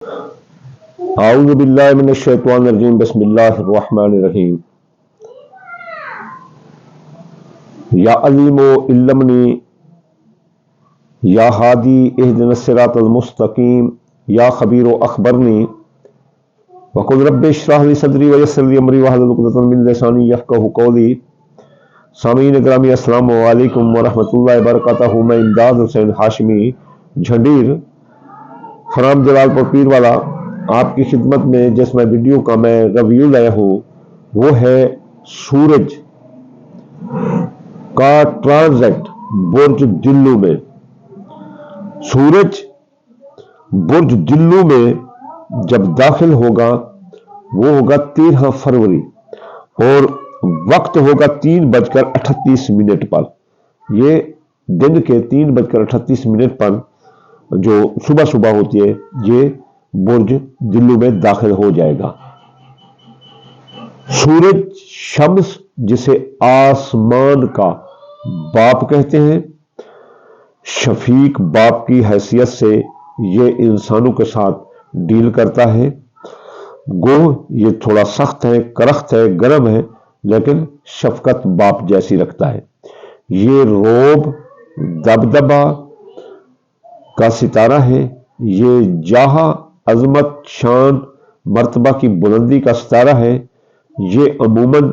اعوذ باللہ من الشیطان الرجیم بسم اللہ الرحمن الرحیم یا علیم علمنی یا ہادی اہدنا الصراط المستقیم یا خبیر اخبرنی وقل رب اشرح لی صدری ویسر لی امری واحلل عقدۃ من لسانی یفقہوا قولی۔ سامعین گرامی السلام علیکم ورحمۃ اللہ وبرکاتہ۔ میں امداد حسین ہاشمی جھنڈیر فرام جلال پور پیر والا آپ کی خدمت میں جس میں ویڈیو کا میں ریویو لایا ہوں وہ ہے سورج کا ٹرانزٹ برج دلو میں۔ سورج برج دلو میں جب داخل ہوگا وہ ہوگا 13 فروری اور وقت ہوگا 3:38 پر۔ یہ دن کے 3:38 پر جو صبح ہوتی ہے یہ برج دلو میں داخل ہو جائے گا۔ سورج شمس جسے آسمان کا باپ کہتے ہیں، شفیق باپ کی حیثیت سے یہ انسانوں کے ساتھ ڈیل کرتا ہے۔ گو یہ تھوڑا سخت ہے، کرخت ہے، گرم ہے، لیکن شفقت باپ جیسی رکھتا ہے۔ یہ روب دبدبا کا ستارہ ہے، یہ جاہ عظمت شان مرتبہ کی بلندی کا ستارہ ہے۔ یہ عموماً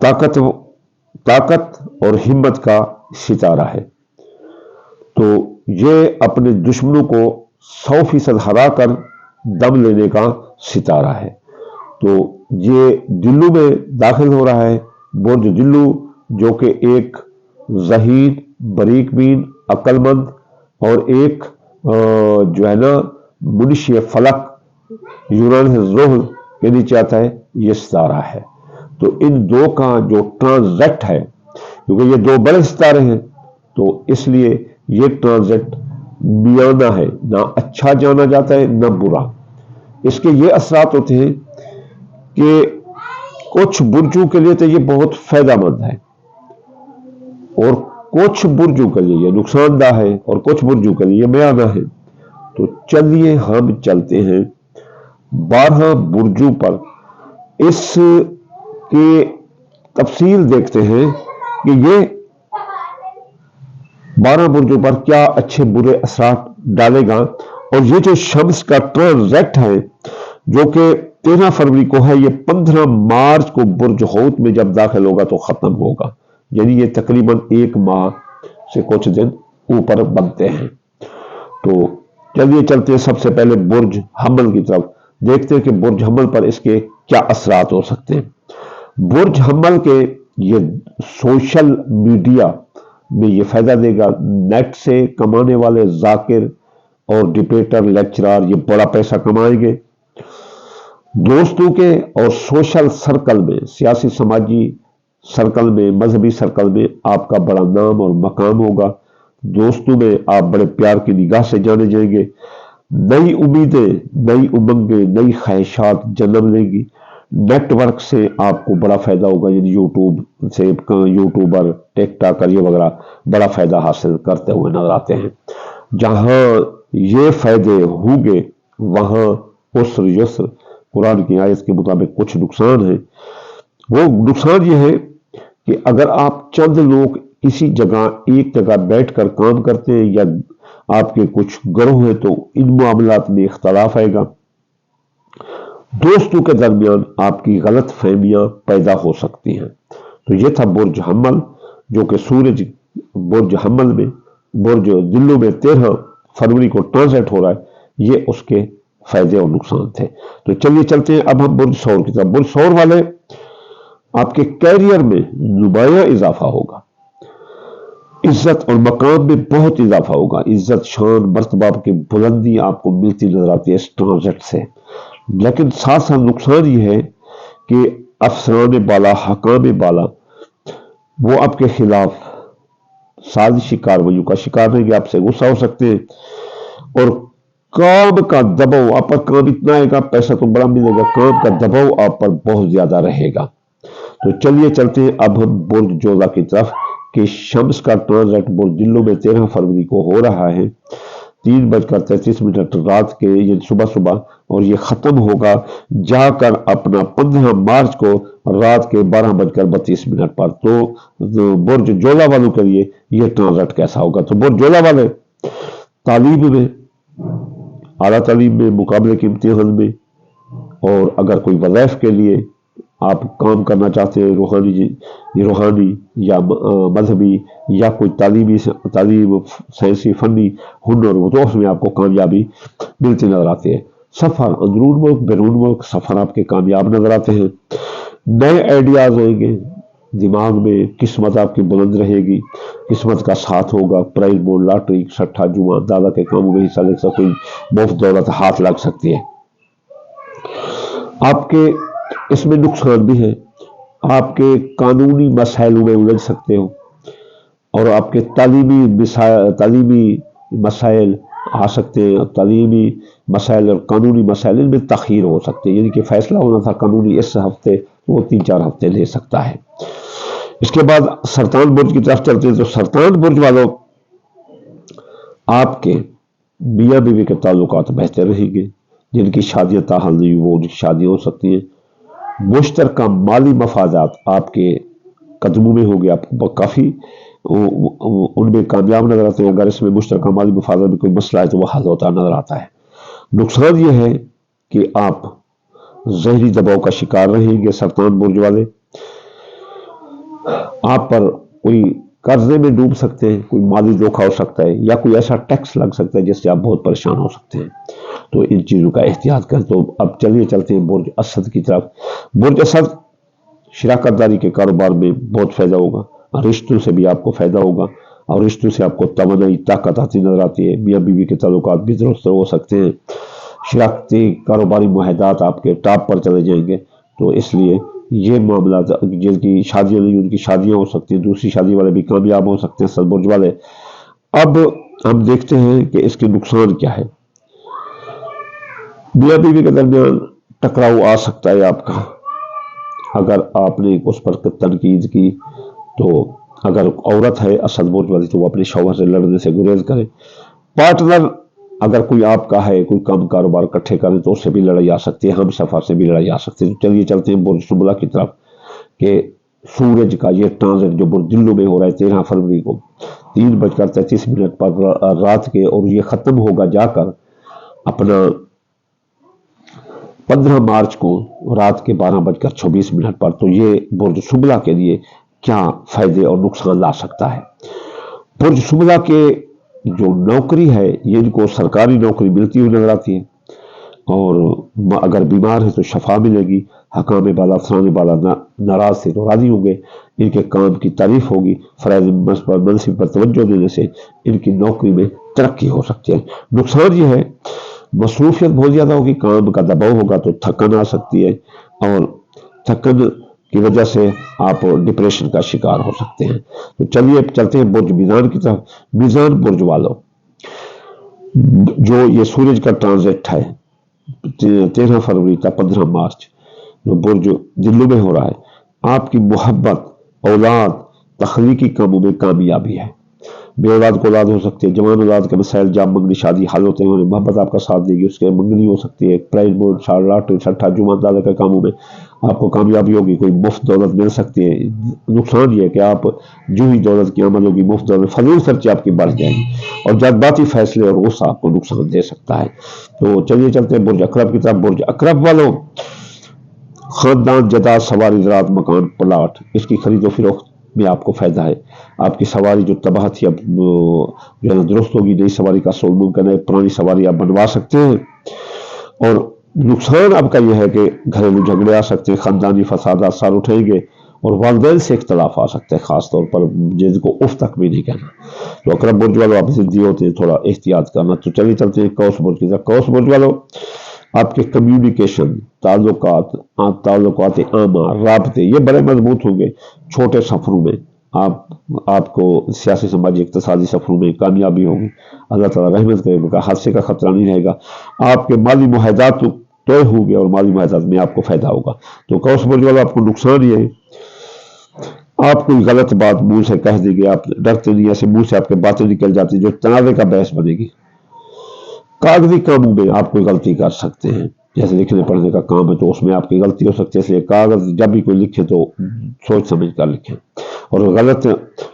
طاقت اور ہمت کا ستارہ ہے۔ تو یہ اپنے دشمنوں کو 100% ہرا کر دم لینے کا ستارہ ہے۔ تو یہ دلو میں داخل ہو رہا ہے، برج دلو، جو کہ ایک ذہین، باریک بین، عقل مند اور ایک جو ہے نا منشی فلک یورانس زحل کے نیچے آتا ہے، یہ ستارہ ہے۔ تو ان دو کا جو ٹرانزٹ ہے، کیونکہ یہ دو بڑے ستارے ہیں تو اس لیے یہ ٹرانزٹ میانہ ہے، نہ اچھا جانا جاتا ہے نہ برا۔ اس کے یہ اثرات ہوتے ہیں کہ کچھ برجوں کے لیے تو یہ بہت فائدہ مند ہے اور کچھ برجوں کے لیے یہ نقصان دہ ہے اور کچھ برجوں کے لیے میانہ ہے۔ تو چلیے ہم چلتے ہیں 12 برجوں پر، اس کی تفصیل دیکھتے ہیں کہ یہ 12 برجوں پر کیا اچھے برے اثرات ڈالے گا۔ اور یہ جو شمس کا ٹرانزٹ ہے جو کہ 13 فروری کو ہے، یہ 15 مارچ کو برج حوت میں جب داخل ہوگا تو ختم ہوگا، یعنی یہ تقریباً 1 ماہ سے کچھ دن اوپر بنتے ہیں۔ تو چلیے چلتے ہیں سب سے پہلے برج حمل کی طرف، دیکھتے ہیں کہ برج حمل پر اس کے کیا اثرات ہو سکتے ہیں۔ برج حمل کے یہ سوشل میڈیا میں یہ فائدہ دے گا، نیٹ سے کمانے والے ذاکر اور ڈبیٹر لیکچرار یہ بڑا پیسہ کمائیں گے۔ دوستوں کے اور سوشل سرکل میں، سیاسی سماجی سرکل میں، مذہبی سرکل میں آپ کا بڑا نام اور مقام ہوگا۔ دوستوں میں آپ بڑے پیار کی نگاہ سے جانے جائیں گے۔ نئی امیدیں، نئی امنگیں، نئی خواہشات جنم لیں گی۔ نیٹ ورک سے آپ کو بڑا فائدہ ہوگا، یعنی یوٹیوب سے یوٹیوبر، ٹک ٹاکر یہ وغیرہ بڑا فائدہ حاصل کرتے ہوئے نظر آتے ہیں۔ جہاں یہ فائدے ہوں گے وہاں عسر یسر، قرآن کی آیت کے مطابق کچھ نقصان ہے۔ وہ نقصان یہ ہے کہ اگر آپ چند لوگ کسی جگہ ایک جگہ بیٹھ کر کام کرتے ہیں یا آپ کے کچھ گروہ ہیں تو ان معاملات میں اختلاف آئے گا۔ دوستوں کے درمیان آپ کی غلط فہمیاں پیدا ہو سکتی ہیں۔ تو یہ تھا برج حمل، جو کہ سورج برج حمل میں، برج دلو میں 13 فروری کو ٹرانزٹ ہو رہا ہے، یہ اس کے فائدے اور نقصان تھے۔ تو چلیے چلتے ہیں اب ہم برج ثور کی طرف۔ برج ثور والے آپ کے کیریئر میں نمایاں اضافہ ہوگا، عزت اور مقام میں بہت اضافہ ہوگا، عزت شان مرتبہ کی بلندی آپ کو ملتی نظر آتی ہے اس ٹرانزٹ سے۔ لیکن ساتھ ساتھ نقصان یہ ہے کہ افسران بالا، حکام بالا وہ آپ کے خلاف سازشی کارروائیوں کا شکار رہیں گے، آپ سے غصہ ہو سکتے ہیں اور کام کا دباؤ آپ پر، کام اتنا آئے گا، پیسہ تو بڑا ملے گا، کام کا دباؤ آپ پر بہت زیادہ رہے گا۔ تو چلیے چلتے ہیں اب ہم برج جوزہ کی طرف کہ شمس کا ٹرانزٹ برج دلو میں 13 فروری کو ہو رہا ہے۔ 3:33 रात के, ये सुबह सुबह, और ये खत्म होगा जाकर अपना 15 मार्च को रात के 12:32 पर। तो बुर्ज जोला वालों के लिए ये ट्रांजिट कैसा होगा? तो बुर्ज जोला वाले तालीम में, आला तालीम में, मुकाबले के इम्तिहान में, और अगर कोई वज़ाइफ के लिए आप काम करना चाहते हैं, रूहानी या मजहबी या कोई तालीम साइंसी फनी हुनर हो, तो उसमें आपको कामयाबी मिलती नजर आती है। सफ़र अंदरून मुल्क बैरून मुल्क सफ़र आपके कामयाब नजर आते हैं। नए आइडियाज़ होंगे दिमाग में, किस्मत आपकी बुलंद रहेगी, किस्मत का साथ होगा। प्राइज बोर्ड, लॉटरी, छठा जुमा, दादा के कामों में हिस्सा ले सकते, मुफ्त दौलत हाथ लग सकती है। आपके इसमें नुकसान भी है, आपके कानूनी मसाइलों में उलझ सकते हो, और आपके तालीमी मसाइल आ सकते हैं। तालीमी मसाइल और कानूनी मसाइल में तखीर हो सकते हैं, यानी कि फैसला होना था कानूनी इस हफ्ते, तो वो 3-4 हफ्ते ले सकता है। इसके बाद सरतान बुर्ज की तरफ चलते हैं। तो सरतान बुर्ज वालों, आपके मियाँ बीवी के ताल्लुकात बेहतर रहेंगे। जिनकी शादियाँ ताहाल नहीं, वो उनकी शादियाँ हो सकती हैं। मुश्तरका माली मफादात आपके कदमों में होंगे, आपको काफ़ी उनमें कामयाब नजर आते हैं। अगर इसमें मुश्तरका माली मफादात में कोई मसला है तो वह हल होता नजर आता है। नुकसान ये है कि आप जहरी दबाव का शिकार रहेंगे। सरतान बुर्ज वाले, आप पर कोई कर्जे में डूब सकते हैं, कोई माली धोखा हो सकता है, या कोई ऐसा टैक्स लग सकता है जिससे आप बहुत परेशान हो सकते हैं। तो इन चीज़ों का एहतियात करें। तो अब चलिए चलते हैं बुर्ज असद की तरफ। बुर्ज असद, शराकत दारी के कारोबार में बहुत फ़ायदा होगा, रिश्तों से भी आपको फ़ायदा होगा, और रिश्तों से आपको तवन्नाई ताकत आती नजर आती है। मियाँ बीवी के ताल्लुकात भी दुरुस्त हो सकते हैं। शराकती कारोबारी मुआहदात आपके टॉप पर चले जाएंगे। तो इसलिए ये मामला, जिनकी शादियाँ नहीं उनकी शादियाँ हो सकती हैं, दूसरी शादी वाले भी कामयाब हो सकते हैं सदबुर्ज वाले। अब हम देखते हैं कि इसके नुकसान क्या है। मियाँ बीवी के दरमियान टकराव आ सकता है आपका, अगर आपने उस पर तनकीद की। तो अगर औरत है असद बुर्ज वाली, तो वो अपने शौहर से लड़ने से गुरेज करे। पार्टनर अगर कोई आपका है, कोई काम कारोबार इकट्ठे करें, तो उससे भी लड़ाई आ सकती है, हम सफ़र से भी लड़ाई आ सकती है। तो चलिए चलते हैं बुर्ज शुबला की तरफ, कि सूरज का ये ट्रांजिट जो बुर्ज दिल्लू में हो रहा है 13 फरवरी को 3:33 पर रात के, और ये ख़त्म होगा जाकर अपना 15 मार्च को रात के 12:26 पर। तो ये बुर्ज शुबला के लिए क्या फ़ायदे और नुकसान ला सकता है? बुर्ज शुबला के जो नौकरी है, ये इनको सरकारी नौकरी मिलती हुई नजर आती है, और अगर बीमार है तो शफा मिलेगी। हकाम बाला, अफसरान बाला नाराज से तो राजी होंगे, इनके काम की तारीफ होगी। फ़राइज़ मनसिब पर तवज्जो देने से इनकी नौकरी में तरक्की हो सकती है। नुकसान ये है, मसरूफियत बहुत ज़्यादा होगी, काम का दबाव होगा, तो थकन आ सकती है, और थकन की वजह से आप डिप्रेशन का शिकार हो सकते हैं। तो चलिए चलते हैं बुर्ज मीज़ान की तरफ। मीज़ान बुर्ज वालों, जो ये सूरज का ट्रांजिट है 13 फरवरी का 15 मार्च, जो बुर्ज दिल्ली में हो रहा है, आपकी मोहब्बत, औलाद, तख्लीकी कामों में कामयाबी है। बे औलाद को औलाद हो सकती है, जवान औलाद के मसाइल, जाम मंगनी शादी हल होते हैं, मोहब्बत आपका साथ देगी, उसके मंगनी हो सकती है। प्राइज बोर्ड, लॉटरी, छठा जुमा, दादा के कामों में आपको कामयाबी होगी, कोई मुफ्त दौलत मिल सकती है। नुकसान ये है कि आप जो ही दौलत की आमद होगी, मुफ्त दौलत, फजूल खर्चे आपकी बढ़ जाएंगी, और जज्बाती फैसले और गुस्सा आपको नुकसान दे सकता है। तो चलिए चलते हैं बुर्ज अकरब की तरफ। बुर्ज अकरब वालों, खानदान, जदाद, सवारी, ज़राअत, मकान, प्लाट, इसकी खरीदो फरोख्त में आपको फ़ायदा है। आपकी सवारी जो तबाह थी अब जो है दुरुस्त होगी, नई सवारी का सोल मुमकिन है, पुरानी सवारी आप बनवा सकते हैं। और नुकसान आपका यह है कि घरेलू झगड़े आ सकते हैं, ख़ानदानी फसादात सर उठेंगे, और वालिदैन से इख्तलाफ आ सकते हैं, ख़ासतौर पर जिनको उफ तक भी नहीं कहना। तो अकरब बुर्ज वालों, आप ज़िद्दी होते हैं, थोड़ा एहतियात करना। तो चलिए चलते हैं कौस बुर्ज की तरफ। कौस बुर्ज वालों, आपके कम्युनिकेशन, ताल्लुकात आमा, राबते, ये बड़े मजबूत होंगे। छोटे सफ़रों में आपको सियासी, समाजी, इक़्तिसादी सफ़रों में कामयाबी होगी। अल्लाह ताला रहमत करेगा, हादसे का खतरा नहीं रहेगा। आपके माली मुआहदात तय होंगे, और माली मुआहदात में आपको फ़ायदा होगा। तो कौस बुर्ज वालों, आपको नुकसान ये है, आप कोई गलत बात मुंह से कह देंगे, आप डरते नहीं, ऐसे मुंह से आपके बातें निकल जाती जो तनाज़े का बहस बनेगी। कागजी कामों में आप कोई गलती कर सकते हैं, जैसे लिखने पढ़ने का काम है तो उसमें आपकी गलती हो सकती है, इसलिए कागज जब भी कोई लिखे तो सोच समझ कर लिखें। और गलत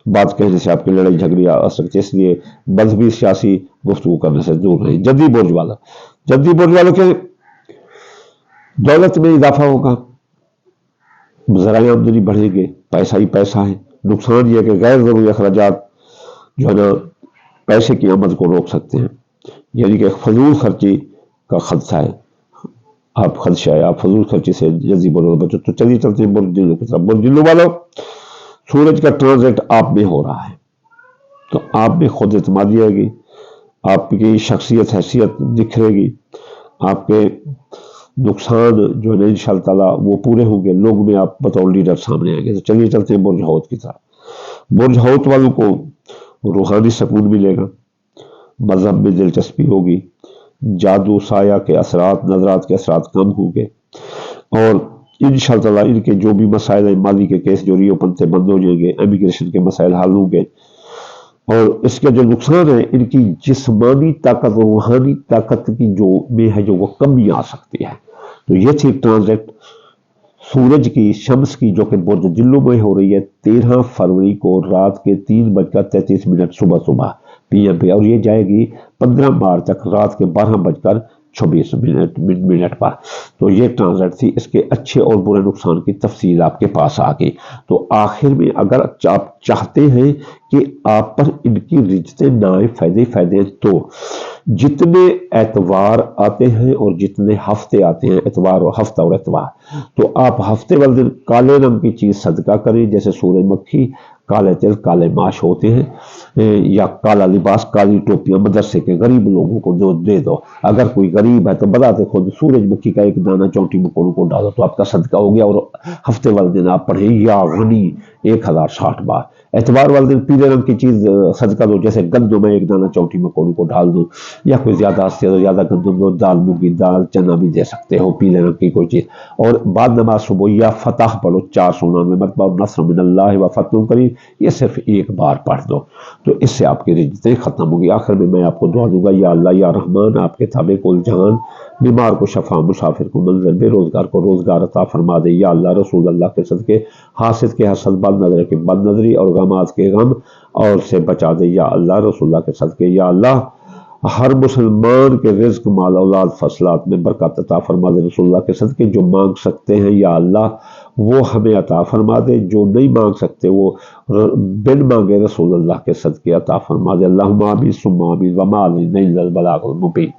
बात कहने से आपकी लड़ाई झगड़ी आ सकती है, इसलिए मजहबी सियासी गुफ्तगू करने से दूर रहें। जद्दी बुर्ज वालों के दौलत में इजाफा होगा, ज़राए आमदनी बढ़ेंगे, पैसा ही पैसा है। नुकसान यह कि गैर ज़रूरी अखराजात जो है ना पैसे की आमद को रोक सकते हैं, यानी कि फजूल खर्ची का खदशा है, आप फजूल खर्ची से जल्दी बोलो बचो। तो चलिए चलते हैं बुर्ज जिल्लू की तरफ। बुर्ज जिल्लू वालों, सूरज का ट्रांजिट आप में हो रहा है, तो आप में खुद एतमादी आएगी, आपकी शख्सियत हैसियत निखरेगी, आपके नुकसान जो है ना इंशाअल्लाह ताला वो पूरे होंगे, लोग में आप बतौर लीडर सामने आएंगे। तो चलिए चलते हैं बुर्ज हौत की तरफ। बुर्ज हौत वालों को रूहानी सुकून मिलेगा, मजहब में दिलचस्पी होगी, जादू साया के असरात नजरात के असरात कम होंगे, और इंशाअल्लाह ताला इनके जो भी मसाइल माली के केस जो रियो पंथे बंद हो जाएंगे, इमिग्रेशन के मसाइल हल होंगे। और इसके जो नुकसान है, इनकी जिस्मानी ताकत और रूहानी ताकत की जो में है जो वो कमी आ सकती है। तो ये थी ट्रांजिट सूरज की शम्स की, जो कि बुर्ज जिल्लू में हो रही है 13 फरवरी को रात के 3:33 सुबह PM पे, और ये जाएगी 15 मार्च तक रात के 12:26 पर। तो ये ट्रांजिट थी, इसके अच्छे और बुरे नुकसान की तफसील आपके पास आ गई। तो आखिर में अगर आप चाहते हैं कि आप पर इनकी रिजते ना आए, फायदे तो जितने एतवार आते हैं और जितने हफ्ते आते हैं, एतवार और हफ्ता और एतवार, तो आप हफ्ते वाले दिन काले रंग की चीज सदका करें, जैसे सूरजमुखी, काले तिल, काले माश होते हैं, या काला लिबास, काली टोपियां मदरसे के गरीब लोगों को जो दे दो। अगर कोई गरीब है तो बताते खुद सूरजमुखी का एक दाना चौटी मकोड़ों को डालो तो आपका सदका हो गया। और हफ्ते वाले दिन आप पढ़े या गनी 1060 बार। एतवार वाले दिन पीले रंग की चीज सदका दो, जैसे गंदम में एक दाना चौटी मकोड़ों को डाल दो, या कोई ज्यादा से ज्यादा गंदम दो, दाल मूंगी दाल चना भी दे सकते हो, पीले रंग की कोई चीज। और बाद नमाज सुबह या फतह पढ़ो 499 मरतबा, नस्र मिनल्लाह व फतहुन करीब, ये सिर्फ एक बार पढ़ दो, तो इससे आपकी रिजतें खत्म होगी। आखिर में मैं आपको दुआ दूंगा, या अल्लाह या रहमान, आपके ताबे कुल जहान, बीमार को शफा, मुसाफिर को मंजिल, बेरोजगार को रोजगार अता फरमा दे। या अल्लाह रसूल अल्लाह के सदके, हासिद के हसद, बद नजर के बद नजरी और गमात के गम और से बचा दे। या अल्लाह रसूल के सदके, या अल्लाह हर मुसलमान के रिज्क माल औलाद फसलात में बरकत अता फरमा दे। रसूलुल्लाह के सदके जो मांग सकते हैं या अल्लाह वो हमें अता फरमा दे, जो नहीं मांग सकते वो बिन मांगे रसूलुल्लाह के सदके अता फरमा दे। अल्लाहुम्मा आमीन सुम्मा आमीन व मा अलैना इल्लल बलागुल मुबीन।